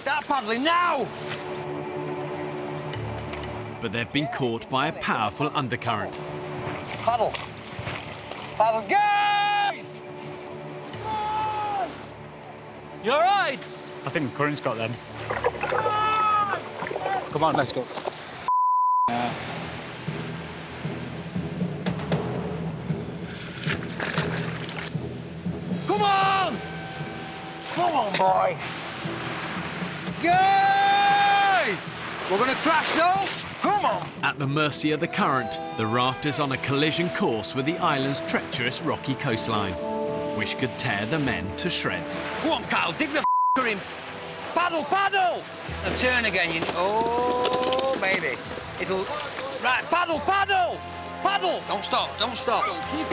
Start paddling now! But they've been caught by a powerful undercurrent. Paddle. Paddle, guys! Come on! You all right? I think the current's got them. Come on, let's go. Come on! Come on, boy. Yay! We're gonna crash, though. Come on. At the mercy of the current, the raft is on a collision course with the island's treacherous rocky coastline, which could tear the men to shreds. Go on, Carl, dig the in. Paddle, paddle! Now turn again, you... Oh, baby. It'll... Right, paddle, paddle! Paddle! Don't stop, don't stop. Keep